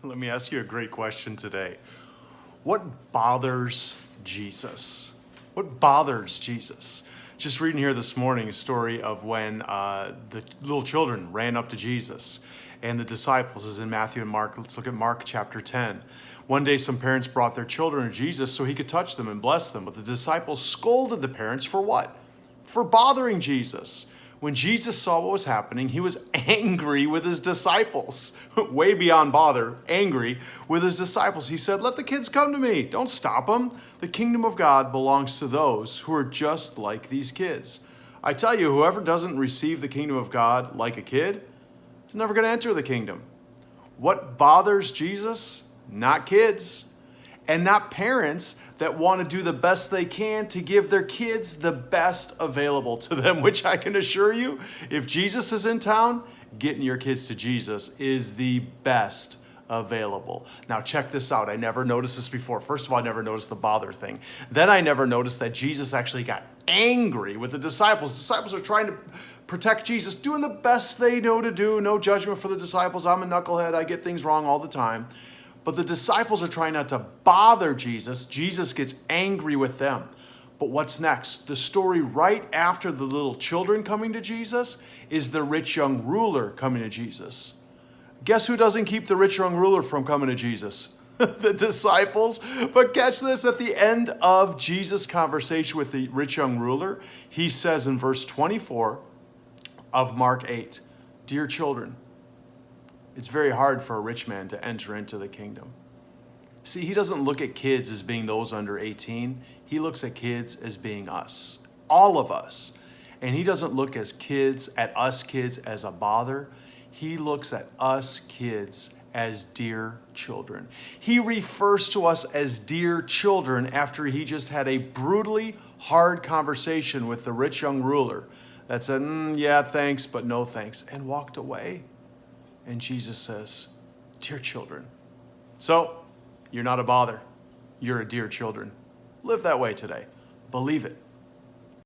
Let me ask you a great question today. What bothers Jesus? What bothers Jesus? Just reading here this morning a story of when the little children ran up to Jesus and the disciples is in Matthew and Mark. Let's look at Mark chapter 10. One day some parents brought their children to Jesus so he could touch them and bless them. But the disciples scolded the parents for what? For bothering Jesus. When Jesus saw what was happening, he was angry with his disciples, way beyond bother, angry with his disciples. He said, "Let the kids come to me. Don't stop them. The kingdom of God belongs to those who are just like these kids." I tell you, whoever doesn't receive the kingdom of God like a kid is never going to enter the kingdom. What bothers Jesus? Not kids. And not parents that want to do the best they can to give their kids the best available to them, which I can assure you, if Jesus is in town, getting your kids to Jesus is the best available. Now check this out. I never noticed this before. First of all, I never noticed the bother thing. Then I never noticed that Jesus actually got angry with the disciples. The disciples are trying to protect Jesus, doing the best they know to do. No judgment for the disciples. I'm a knucklehead. I get things wrong all the time. But the disciples are trying not to bother Jesus. Jesus gets angry with them. But what's next? The story right after the little children coming to Jesus is the rich young ruler coming to Jesus. Guess who doesn't keep the rich young ruler from coming to Jesus? The disciples. But catch this, at the end of Jesus' conversation with the rich young ruler, he says in verse 24 of Mark 8, "Dear children, it's very hard for a rich man to enter into the kingdom." See, he doesn't look at kids as being those under 18. He looks at kids as being us, all of us. And he doesn't look at us kids as a bother. He looks at us kids as dear children. He refers to us as dear children after he just had a brutally hard conversation with the rich young ruler that said, "Yeah, thanks, but no thanks," and walked away. And Jesus says, "Dear children." So, you're not a bother. You're a dear children. Live that way today. Believe it.